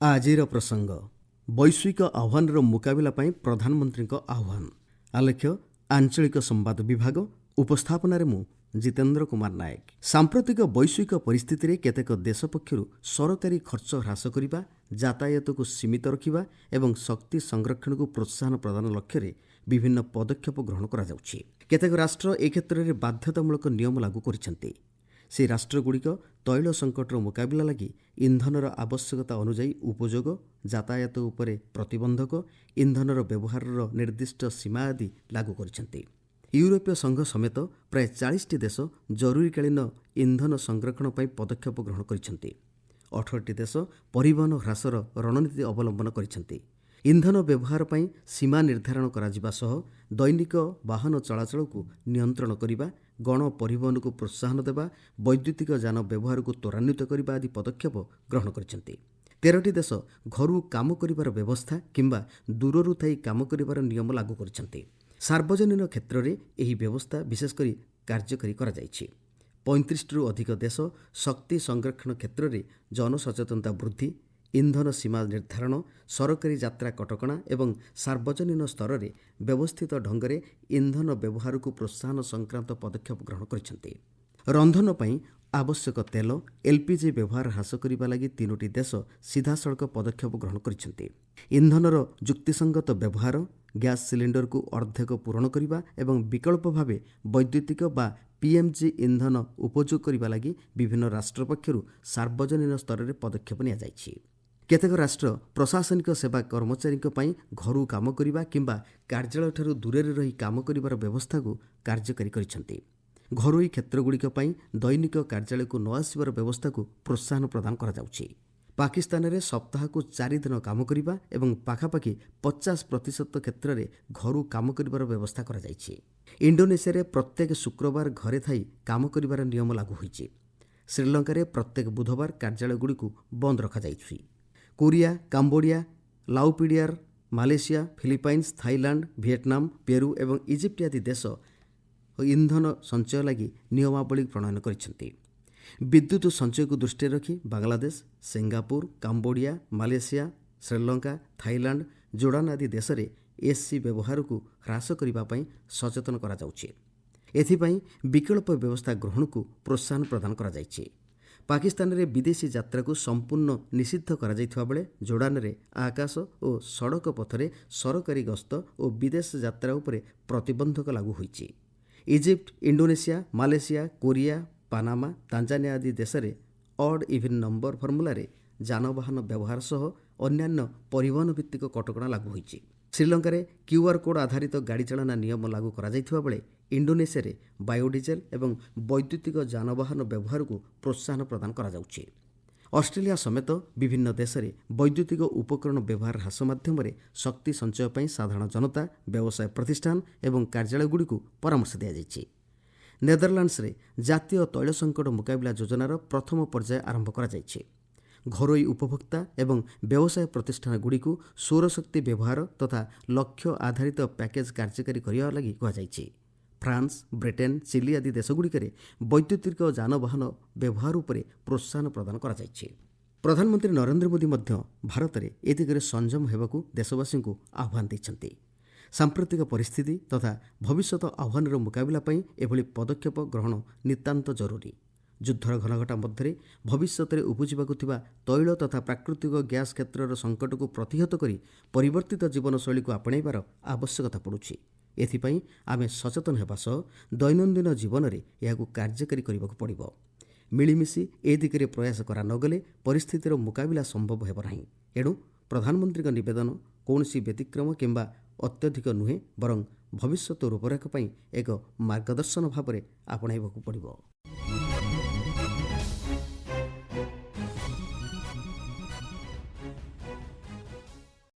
ଆଜିର ପ୍ରସଙ୍ଗ ବୈଶ୍ୱିକ ଆହ୍ୱାନର ମୁକାବିଲା ପାଇଁ ପ୍ରଧାନମନ୍ତ୍ରୀଙ୍କ ଆହ୍ୱାନ। ଆଲେଖ୍ୟ ଆଞ୍ଚଳିକ ସମ୍ବାଦ ବିଭାଗ। ଉପସ୍ଥାପନାରେ ମୁଁ ଜିତେନ୍ଦ୍ର କୁମାର ନାୟକ। ସାମ୍ପ୍ରତିକ ବୈଶ୍ୱିକ ପରିସ୍ଥିତିରେ କେତେକ ଦେଶ ପକ୍ଷରୁ ସରକାରୀ ଖର୍ଚ୍ଚ ହ୍ରାସ କରିବା, ଯାତାୟାତକୁ ସୀମିତ ରଖିବା ଏବଂ ଶକ୍ତି ସଂରକ୍ଷଣକୁ ପ୍ରୋତ୍ସାହନ ପ୍ରଦାନ ଲକ୍ଷ୍ୟରେ ବିଭିନ୍ନ ପଦକ୍ଷେପ ଗ୍ରହଣ କରାଯାଉଛି। କେତେକ ରାଷ୍ଟ୍ର ଏ କ୍ଷେତ୍ରରେ ବାଧ୍ୟତାମୂଳକ ନିୟମ ଲାଗୁ କରିଛନ୍ତି। ସେହି ରାଷ୍ଟ୍ରଗୁଡ଼ିକ ତୈଳ ସଙ୍କଟର ମୁକାବିଲା ଲାଗି ଇନ୍ଧନର ଆବଶ୍ୟକତା ଅନୁଯାୟୀ ଉପଯୋଗ, ଯାତାୟାତ ଉପରେ ପ୍ରତିବନ୍ଧକ, ଇନ୍ଧନର ବ୍ୟବହାରର ନିର୍ଦ୍ଦିଷ୍ଟ ସୀମା ଆଦି ଲାଗୁ କରିଛନ୍ତି। ୟୁରୋପୀୟ ସଂଘ ସମେତ ପ୍ରାୟ 40ଟି ଦେଶ ଜରୁରୀକାଳୀନ ଇନ୍ଧନ ସଂରକ୍ଷଣ ପାଇଁ ପଦକ୍ଷେପ ଗ୍ରହଣ କରିଛନ୍ତି। 18ଟି ଦେଶ ପରିବହନ ହ୍ରାସର ରଣନୀତି ଅବଲମ୍ବନ କରିଛନ୍ତି। ଇନ୍ଧନ ବ୍ୟବହାର ପାଇଁ ସୀମା ନିର୍ଦ୍ଧାରଣ କରାଯିବା ସହ ଦୈନିକ ବାହନ ଚଳାଚଳକୁ ନିୟନ୍ତ୍ରଣ କରିବା, ଗଣ ପରିବହନକୁ ପ୍ରୋତ୍ସାହନ ଦେବା, ବୈଦ୍ୟୁତିକ ଯାନ ବ୍ୟବହାରକୁ ତ୍ୱରାନ୍ୱିତ କରିବା ଆଦି ପଦକ୍ଷେପ ଗ୍ରହଣ କରିଛନ୍ତି। 13ଟି ଦେଶ ଘରୁ କାମ କରିବାର ବ୍ୟବସ୍ଥା କିମ୍ବା ଦୂରରୁ ଥାଇ କାମ କରିବାର ନିୟମ ଲାଗୁ କରିଛନ୍ତି। ସାର୍ବଜନୀନ କ୍ଷେତ୍ରରେ ଏହି ବ୍ୟବସ୍ଥା ବିଶେଷ କରି କାର୍ଯ୍ୟକାରୀ କରାଯାଇଛି। 35ଟିରୁ ଅଧିକ ଦେଶ ଶକ୍ତି ସଂରକ୍ଷଣ କ୍ଷେତ୍ରରେ ଜନସଚେତନତା ବୃଦ୍ଧି, ଇନ୍ଧନ ସୀମା ନିର୍ଦ୍ଧାରଣ, ସରକାରୀ ଯାତ୍ରା କଟକଣା ଏବଂ ସାର୍ବଜନୀନ ସ୍ତରରେ ବ୍ୟବସ୍ଥିତ ଢଙ୍ଗରେ ଇନ୍ଧନ ବ୍ୟବହାରକୁ ପ୍ରୋତ୍ସାହନ ସଂକ୍ରାନ୍ତ ପଦକ୍ଷେପ ଗ୍ରହଣ କରିଛନ୍ତି। ରନ୍ଧନ ପାଇଁ ଆବଶ୍ୟକ ତେଲ, ଏଲ୍ପିଜି ବ୍ୟବହାର ହ୍ରାସ କରିବା ଲାଗି 3ଟି ଦେଶ ସିଧାସଳଖ ପଦକ୍ଷେପ ଗ୍ରହଣ କରିଛନ୍ତି। ଇନ୍ଧନର ଯୁକ୍ତିସଙ୍ଗତ ବ୍ୟବହାର, ଗ୍ୟାସ୍ ସିଲିଣ୍ଡରକୁ ଅର୍ଦ୍ଧେକ ପୂରଣ କରିବା ଏବଂ ବିକଳ୍ପ ଭାବେ ବୈଦ୍ୟୁତିକ ବା ପିଏମ୍ଜି ଇନ୍ଧନ ଉପଯୋଗ କରିବା ଲାଗି ବିଭିନ୍ନ ରାଷ୍ଟ୍ର ପକ୍ଷରୁ ସାର୍ବଜନୀନ ସ୍ତରରେ ପଦକ୍ଷେପ ନିଆଯାଇଛି। କେତେକ ରାଷ୍ଟ୍ର ପ୍ରଶାସନିକ ସେବା କର୍ମଚାରୀଙ୍କ ପାଇଁ ଘରୁ କାମ କରିବା କିମ୍ବା କାର୍ଯ୍ୟାଳୟଠାରୁ ଦୂରରେ ରହି କାମ କରିବାର ବ୍ୟବସ୍ଥାକୁ କାର୍ଯ୍ୟକାରୀ କରିଛନ୍ତି। ଘରୋଇ କ୍ଷେତ୍ରଗୁଡ଼ିକ ପାଇଁ ଦୈନିକ କାର୍ଯ୍ୟାଳୟକୁ ନ ଆସିବାର ବ୍ୟବସ୍ଥାକୁ ପ୍ରୋତ୍ସାହନ ପ୍ରଦାନ କରାଯାଉଛି। ପାକିସ୍ତାନରେ ସପ୍ତାହକୁ 4 ଦିନ କାମ କରିବା ଏବଂ ପାଖାପାଖି 50% କ୍ଷେତ୍ରରେ ଘରୁ କାମ କରିବାର ବ୍ୟବସ୍ଥା କରାଯାଇଛି। ଇଣ୍ଡୋନେସିଆରେ ପ୍ରତ୍ୟେକ ଶୁକ୍ରବାର ଘରେ ଥାଇ କାମ କରିବାର ନିୟମ ଲାଗୁ ହୋଇଛି। ଶ୍ରୀଲଙ୍କାରେ ପ୍ରତ୍ୟେକ ବୁଧବାର କାର୍ଯ୍ୟାଳୟଗୁଡ଼ିକୁ ବନ୍ଦ ରଖାଯାଇଛି। Korea, Cambodia, Lao PDR, Malaysia, Philippines, Thailand, Vietnam, Peru ଏବଂ ଇଜିପ୍ଟ ଆଦି ଦେଶ ଇନ୍ଧନ ସଞ୍ଚୟ ଲାଗି ନିୟମାବଳୀ ପ୍ରଣୟନ କରିଛନ୍ତି। ବିଦ୍ୟୁତ୍ ସଞ୍ଚୟକୁ ଦୃଷ୍ଟିରେ ରଖି Bangladesh, Singapore, Cambodia, Malaysia, Sri Lanka, Thailand, Jordan ଆଦି ଦେଶରେ ଏସି ବ୍ୟବହାରକୁ ହ୍ରାସ କରିବା ପାଇଁ ସଚେତନ କରାଯାଉଛି। ଏଥିପାଇଁ ବିକଳ୍ପ ବ୍ୟବସ୍ଥା ଗ୍ରହଣକୁ ପ୍ରୋତ୍ସାହନ ପ୍ରଦାନ କରାଯାଇଛି। ପାକିସ୍ତାନରେ ବିଦେଶୀ ଯାତ୍ରାକୁ ସମ୍ପୂର୍ଣ୍ଣ ନିଷିଦ୍ଧ କରାଯାଇଥିବା ବେଳେ ଜୋର୍ଡାନରେ ଆକାଶ ଓ ସଡ଼କ ପଥରେ ସରକାରୀ ଗସ୍ତ ଓ ବିଦେଶ ଯାତ୍ରା ଉପରେ ପ୍ରତିବନ୍ଧକ ଲାଗୁ ହୋଇଛି। Egypt, Indonesia, Malaysia, Korea, Panama, Tanzania ଆଦି ଦେଶରେ ଅଡ୍ ଇଭିନ୍ ନମ୍ବର ଫର୍ମୁଲାରେ ଯାନବାହନ ବ୍ୟବହାର ସହ ଅନ୍ୟାନ୍ୟ ପରିବହନ ଭିତ୍ତିକ କଟକଣା ଲାଗୁ ହୋଇଛି। ଶ୍ରୀଲଙ୍କାରେ କ୍ୟୁଆର୍ କୋଡ୍ ଆଧାରିତ ଗାଡ଼ି ଚାଳନା ନିୟମ ଲାଗୁ କରାଯାଇଥିବା ବେଳେ ଇଣ୍ଡୋନେସିଆରେ ବାୟୋଡିଜେଲ ଏବଂ ବୈଦ୍ୟୁତିକ ଯାନବାହନ ବ୍ୟବହାରକୁ ପ୍ରୋତ୍ସାହନ ପ୍ରଦାନ କରାଯାଉଛି। ଅଷ୍ଟ୍ରେଲିଆ ସମେତ ବିଭିନ୍ନ ଦେଶରେ ବୈଦ୍ୟୁତିକ ଉପକରଣ ବ୍ୟବହାର ହ୍ରାସ ମାଧ୍ୟମରେ ଶକ୍ତି ସଞ୍ଚୟ ପାଇଁ ସାଧାରଣ ଜନତା, ବ୍ୟବସାୟ ପ୍ରତିଷ୍ଠାନ ଏବଂ କାର୍ଯ୍ୟାଳୟଗୁଡ଼ିକୁ ପରାମର୍ଶ ଦିଆଯାଇଛି। ନେଦରଲ୍ୟାଣ୍ଡସରେ ଜାତୀୟ ତୈଳ ସଙ୍କଟ ମୁକାବିଲା ଯୋଜନାର ପ୍ରଥମ ପର୍ଯ୍ୟାୟ ଆରମ୍ଭ କରାଯାଇଛି। ଘରୋଇ ଉପଭୋକ୍ତା ଏବଂ ବ୍ୟବସାୟ ପ୍ରତିଷ୍ଠାନଗୁଡ଼ିକୁ ସୌରଶକ୍ତି ବ୍ୟବହାର ତଥା ଲକ୍ଷ୍ୟ ଆଧାରିତ ପ୍ୟାକେଜ କାର୍ଯ୍ୟକାରୀ କରିବା ଲାଗି କୁହାଯାଇଛି। ଫ୍ରାନ୍ସ, ବ୍ରିଟେନ୍, ଚିଲି ଆଦି ଦେଶଗୁଡ଼ିକରେ ବୈଦ୍ୟୁତିକ ଯାନବାହନ ବ୍ୟବହାର ଉପରେ ପ୍ରୋତ୍ସାହନ ପ୍ରଦାନ କରାଯାଇଛି। ପ୍ରଧାନମନ୍ତ୍ରୀ ନରେନ୍ଦ୍ର ମୋଦି ମଧ୍ୟ ଭାରତରେ ଏ ଦିଗରେ ସଂଯମ ହେବାକୁ ଦେଶବାସୀଙ୍କୁ ଆହ୍ୱାନ ଦେଇଛନ୍ତି। ସାମ୍ପ୍ରତିକ ପରିସ୍ଥିତି ତଥା ଭବିଷ୍ୟତ ଆହ୍ୱାନର ମୁକାବିଲା ପାଇଁ ଏଭଳି ପଦକ୍ଷେପ ଗ୍ରହଣ ନିତାନ୍ତ ଜରୁରୀ। ଯୁଦ୍ଧର ଘନଘଟା ମଧ୍ୟରେ ଭବିଷ୍ୟତରେ ଉପୁଜିବାକୁ ଥିବା ତୈଳ ତଥା ପ୍ରାକୃତିକ ଗ୍ୟାସ୍ କ୍ଷେତ୍ରର ସଙ୍କଟକୁ ପ୍ରତିହତ କରି ପରିବର୍ତ୍ତିତ ଜୀବନଶୈଳୀକୁ ଆପଣାଇବାର ଆବଶ୍ୟକତା ପଡ଼ୁଛି। ଏଥିପାଇଁ ଆମେ ସଚେତନ ହେବା ସହ ଦୈନନ୍ଦିନ ଜୀବନରେ ଏହାକୁ କାର୍ଯ୍ୟକାରୀ କରିବାକୁ ପଡ଼ିବ। ମିଳିମିଶି ଏ ଦିଗରେ ପ୍ରୟାସ କରା ନଗଲେ ପରିସ୍ଥିତିର ମୁକାବିଲା ସମ୍ଭବ ହେବ ନାହିଁ। ଏଣୁ ପ୍ରଧାନମନ୍ତ୍ରୀଙ୍କ ନିବେଦନ କୌଣସି ବ୍ୟତିକ୍ରମ କିମ୍ବା ଅତ୍ୟଧିକ ନୁହେଁ, ବରଂ ଭବିଷ୍ୟତ ରୂପରେଖ ପାଇଁ ଏକ ମାର୍ଗଦର୍ଶନ ଭାବରେ ଆପଣାଇବାକୁ ପଡ଼ିବ।